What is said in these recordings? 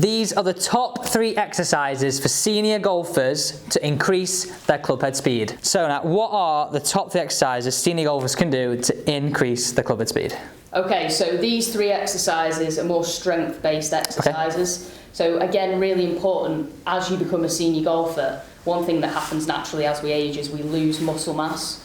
These are the top 3 exercises for senior golfers to increase their clubhead speed. So now, what are the top 3 exercises senior golfers can do to increase their clubhead speed? Okay, so these 3 exercises are more strength-based exercises. Okay. So again, really important, as you become a senior golfer, one thing that happens naturally as we age is we lose muscle mass.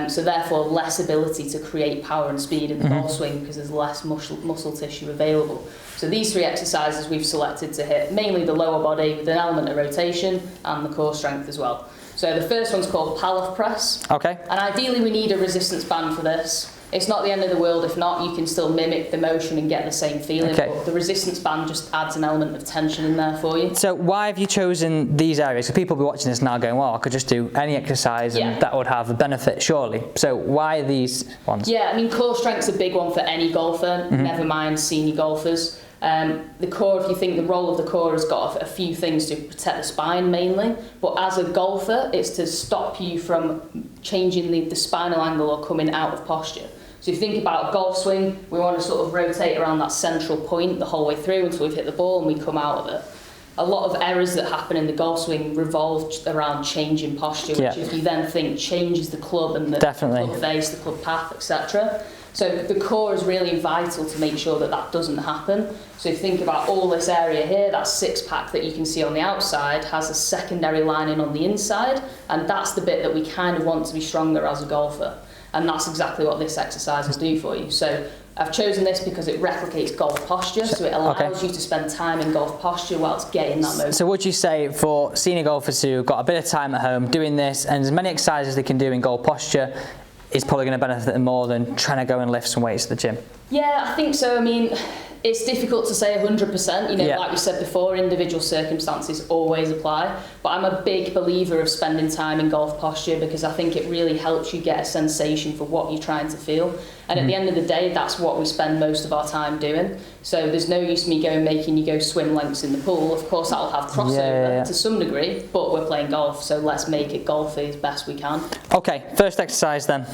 So therefore less ability to create power and speed in the golf swing because there's less muscle tissue available. So these 3 exercises we've selected to hit mainly the lower body with an element of rotation and the core strength as well. So the first one's called Pallof Press. Okay. And ideally we need a resistance band for this. It's not the end of the world. If not, you can still mimic the motion and get the same feeling. Okay. But the resistance band just adds an element of tension in there for you. So why have you chosen these areas? So people will be watching this now going, well, I could just do any exercise and that would have a benefit, surely. So why these ones? Yeah, I mean, core strength's a big one for any golfer, never mind senior golfers. The core, if you think the role of the core has got a few things to protect the spine mainly, but as a golfer, it's to stop you from changing the spinal angle or coming out of posture. So if you think about a golf swing, we want to sort of rotate around that central point the whole way through until we've hit the ball and we come out of it. A lot of errors that happen in the golf swing revolve around changing posture, which if you then think changes the club and the club face, the club path, etc. So the core is really vital to make sure that that doesn't happen. So if you think about all this area here, that 6-pack that you can see on the outside has a secondary lining on the inside, and that's the bit that we kind of want to be stronger as a golfer. And that's exactly what this exercise will do for you. So I've chosen this because it replicates golf posture, so it allows you to spend time in golf posture whilst getting that motion. So would you say for senior golfers who've got a bit of time at home doing this and as many exercises they can do in golf posture is probably going to benefit them more than trying to go and lift some weights at the gym? Yeah, I think so. I mean, it's difficult to say 100%, you know, like we said before, individual circumstances always apply, but I'm a big believer of spending time in golf posture because I think it really helps you get a sensation for what you're trying to feel. And at the end of the day, that's what we spend most of our time doing. So there's no use me making you go swim lengths in the pool. Of course, that'll have crossover to some degree, but we're playing golf, so let's make it golfy as best we can. Okay, first exercise then.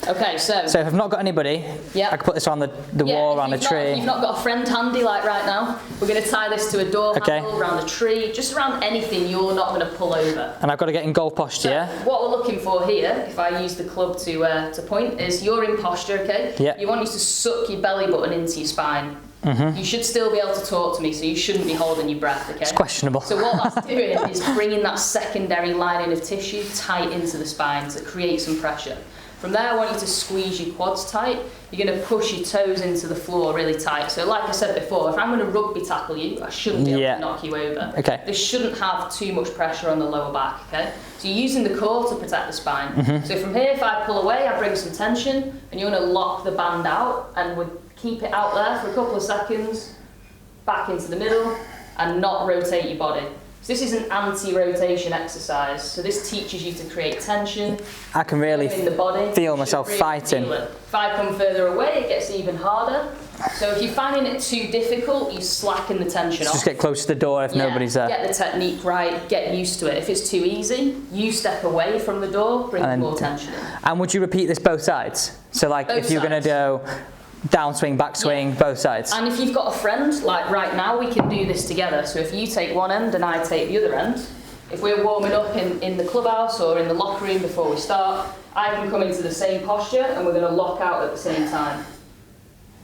Okay, so if I've not got anybody, I can put this on the wall, around a tree. If you've not got a friend handy like right now, we're going to tie this to a door handle, around a tree, just around anything you're not going to pull over. And I've got to get in golf posture, What we're looking for here, if I use the club to point, is you're in posture, okay? You want you to suck your belly button into your spine. You should still be able to talk to me, so you shouldn't be holding your breath, okay? It's questionable. So what that's doing is bringing that secondary lining of tissue tight into the spine to create some pressure. From there, I want you to squeeze your quads tight. You're going to push your toes into the floor really tight. So like I said before, if I'm going to rugby tackle you, I shouldn't be able to knock you over. Okay. This shouldn't have too much pressure on the lower back, okay? So you're using the core to protect the spine. So from here, if I pull away, I bring some tension, and you're going to lock the band out, and we'll keep it out there for a couple of seconds, back into the middle, and not rotate your body. So this is an anti-rotation exercise. So this teaches you to create tension. I can really in the body. feel myself fighting. If I come further away, it gets even harder. So if you're finding it too difficult, you slacken the tension off. Just get close to the door if nobody's there. Get the technique right, get used to it. If it's too easy, you step away from the door, bring more tension in. And would you repeat this both sides? So like if you're going to do downswing, backswing, both sides. And if you've got a friend, like right now, we can do this together. So if you take one end and I take the other end, if we're warming up in the clubhouse or in the locker room before we start, I can come into the same posture and we're going to lock out at the same time.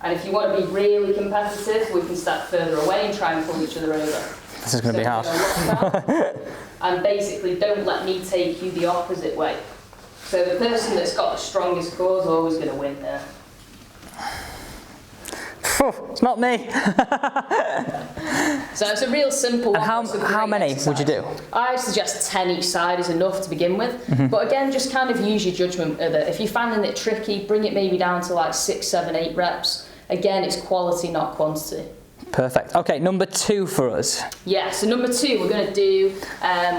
And if you want to be really competitive, we can step further away and try and pull each other over. This is going to be hard. And basically, don't let me take you the opposite way. So the person that's got the strongest core is always going to win there. It's not me. So it's a real simple one. And how many would you do? I suggest 10 each side is enough to begin with. But again, just kind of use your judgment of it. If you're finding it tricky, bring it maybe down to like 6, 7, 8 reps. Again, it's quality, not quantity. Perfect. Okay, number 2 for us. Yeah, so number 2, we're going to do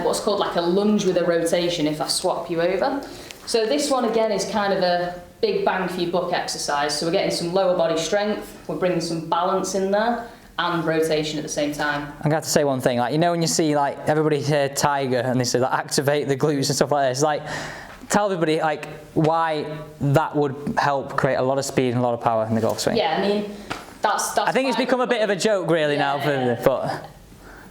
what's called like a lunge with a rotation if I swap you over. So this one again is kind of a big bang for your buck exercise. So we're getting some lower body strength, we're bringing some balance in there, and rotation at the same time. I'm gonna have to say one thing, like, you know when you see like everybody here Tiger and they say like activate the glutes and stuff like this, like tell everybody like why that would help create a lot of speed and a lot of power in the golf swing. Yeah, I mean, that's I think it's become a bit of a joke really now, but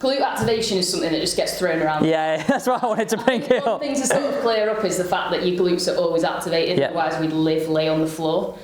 glute activation is something that just gets thrown around. Yeah, that's why I wanted to bring it up. One thing to sort of clear up is the fact that your glutes are always activated, otherwise we'd lay on the floor.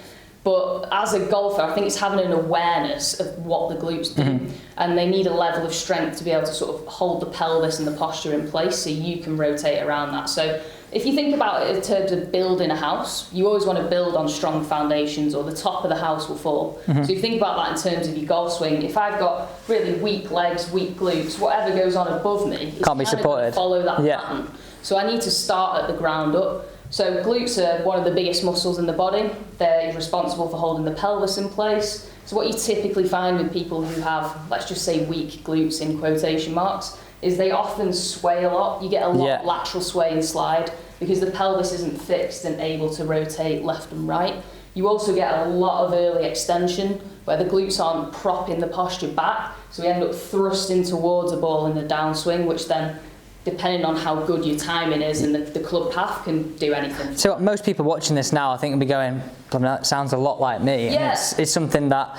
But as a golfer, I think it's having an awareness of what the glutes do, and they need a level of strength to be able to sort of hold the pelvis and the posture in place so you can rotate around that. So if you think about it in terms of building a house, you always want to build on strong foundations or the top of the house will fall. So if you think about that in terms of your golf swing, if I've got really weak legs, weak glutes, whatever goes on above me is can't be supported. Follow that pattern. So I need to start at the ground up. So glutes are one of the biggest muscles in the body. They're responsible for holding the pelvis in place. So what you typically find with people who have, let's just say, weak glutes in quotation marks, is they often sway a lot. You get a lot of lateral sway and slide because the pelvis isn't fixed and able to rotate left and right. You also get a lot of early extension where the glutes aren't propping the posture back, so we end up thrusting towards a ball in the downswing, which then, depending on how good your timing is and the club path, can do anything. So most people watching this now, I think, will be going, that sounds a lot like me. Yeah. It's something that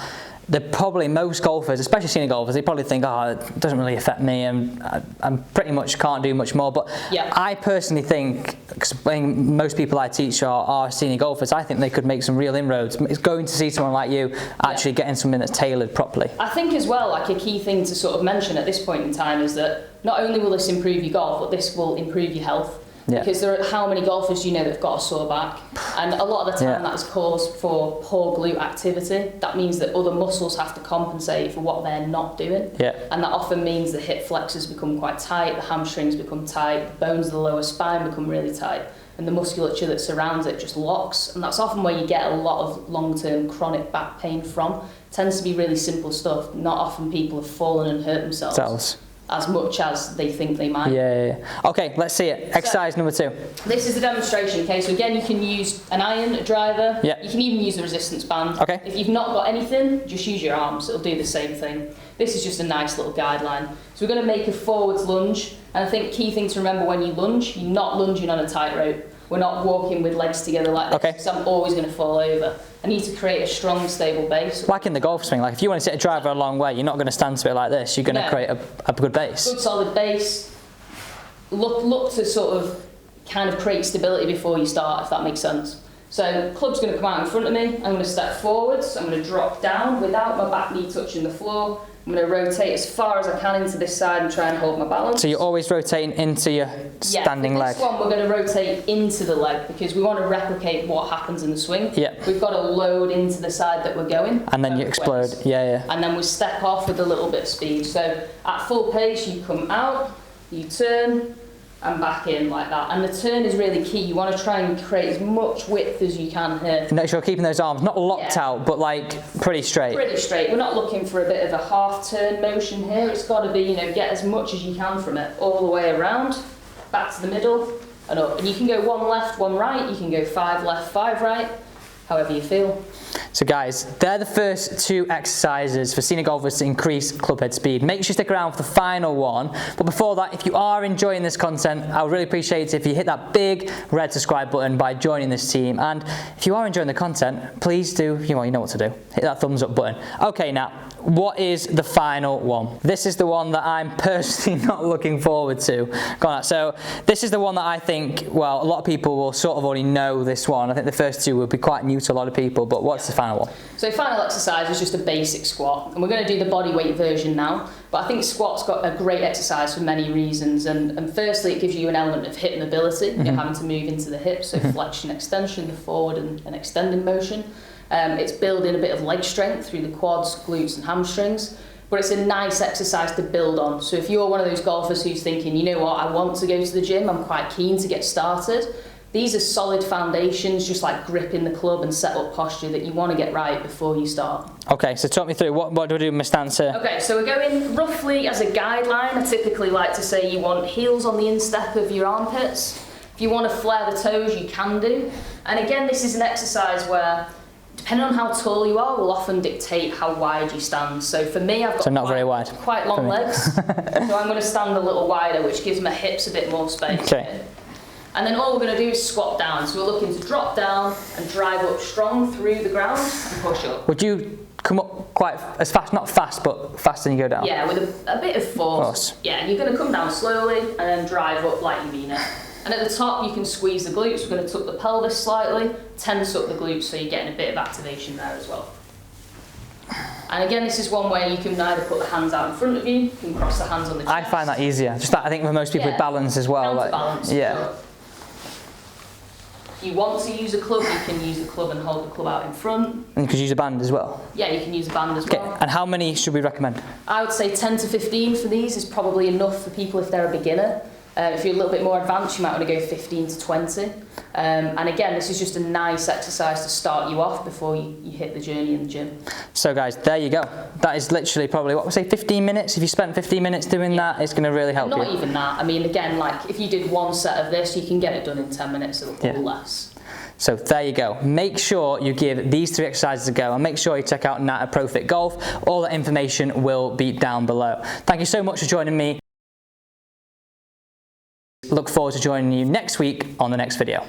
probably most golfers, especially senior golfers, they probably think, oh, it doesn't really affect me and I pretty much can't do much more. But I personally think, because most people I teach are senior golfers, I think they could make some real inroads. It's going to see someone like you actually getting something that's tailored properly. I think as well, like a key thing to sort of mention at this point in time is that not only will this improve your golf, but this will improve your health. Because there are, how many golfers do you know that have got a sore back? And a lot of the time that is caused for poor glute activity. That means that other muscles have to compensate for what they're not doing. And that often means the hip flexors become quite tight, the hamstrings become tight, the bones of the lower spine become really tight, and the musculature that surrounds it just locks. And that's often where you get a lot of long-term chronic back pain from. It tends to be really simple stuff. Not often people have fallen and hurt themselves as much as they think they might. Okay, let's see it. Exercise number 2. This is a demonstration, okay? So again, you can use an iron, a driver. You can even use a resistance band. If you've not got anything, just use your arms. It'll do the same thing. This is just a nice little guideline. So we're going to make a forwards lunge. And I think key thing to remember when you lunge, you're not lunging on a tightrope. We're not walking with legs together like this, because I'm always going to fall over. I need to create a strong, stable base. Like in the golf swing, like if you want to sit a driver a long way, you're not going to stand to it like this. You're going to create a good base. Good solid base. Look to sort of kind of create stability before you start, if that makes sense. So club's going to come out in front of me. I'm going to step forwards. I'm going to drop down without my back knee touching the floor. I'm going to rotate as far as I can into this side and try and hold my balance. So you're always rotating into your standing leg? This one we're going to rotate into the leg because we want to replicate what happens in the swing. We've got to load into the side that we're going. And then you explode, And then we step off with a little bit of speed. So at full pace, you come out, you turn, and back in like that. And the turn is really key. You want to try and create as much width as you can here. Make sure you're keeping those arms not locked out, but like pretty straight. Pretty straight. We're not looking for a bit of a half turn motion here. It's got to be, you know, get as much as you can from it all the way around, back to the middle and up. And you can go 1 left, 1 right. You can go 5 left, 5 right, however you feel. So guys, they're the first 2 exercises for senior golfers to increase clubhead speed. Make sure you stick around for the final one. But before that, if you are enjoying this content, I would really appreciate it if you hit that big red subscribe button by joining this team. And if you are enjoying the content, please do, you know what to do. Hit that thumbs up button. Okay, now, what is the final one? This is the one that I'm personally not looking forward to. So this is the one that I think, well, a lot of people will sort of already know this one. I think the first 2 will be quite new to a lot of people, but what's the final one? So final exercise is just a basic squat, and we're going to do the body weight version now. But I think squat's got a great exercise for many reasons, and firstly it gives you an element of hip mobility. You're having to move into the hips, so flexion, extension, the forward and extending motion. It's building a bit of leg strength through the quads, glutes and hamstrings, but it's a nice exercise to build on. So if you're one of those golfers who's thinking, you know what, I want to go to the gym, I'm quite keen to get started, these are solid foundations, just like gripping the club and set up posture that you want to get right before you start. Okay, so talk me through, what do I do with my stance here? Okay, so we're going roughly as a guideline. I typically like to say you want heels on the instep of your armpits. If you want to flare the toes, you can do. And again, this is an exercise where, depending on how tall you are, will often dictate how wide you stand. So for me, I've got quite long legs, so I'm going to stand a little wider, which gives my hips a bit more space. Okay. And then all we're going to do is squat down. So we're looking to drop down and drive up strong through the ground and push up. Would you come up quite as fast, not fast, but faster than you go down? Yeah, with a bit of force. Yeah, you're going to come down slowly and then drive up like you mean it. And at the top you can squeeze the glutes. We're going to tuck the pelvis slightly, tense up the glutes so you're getting a bit of activation there as well. And again, this is one where you can either put the hands out in front of you, you can cross the hands on the chest. I find that easier. Just that I think for most people with balance as well. Balance. Yeah. If you want to use a club, you can use the club and hold the club out in front. And you could use a band as well. Yeah, you can use a band as well. And how many should we recommend? I would say 10 to 15 for these is probably enough for people if they're a beginner. If you're a little bit more advanced, you might want to go 15 to 20. And again, this is just a nice exercise to start you off before you hit the journey in the gym. So guys, there you go. That is literally probably, what we say, 15 minutes. If you spent 15 minutes doing that, it's going to really help you. Not even that. I mean, again, like if you did one set of this, you can get it done in 10 minutes or less. So there you go. Make sure you give these 3 exercises a go and make sure you check out Nat at ProFit Golf. All the information will be down below. Thank you so much for joining me. Look forward to joining you next week on the next video.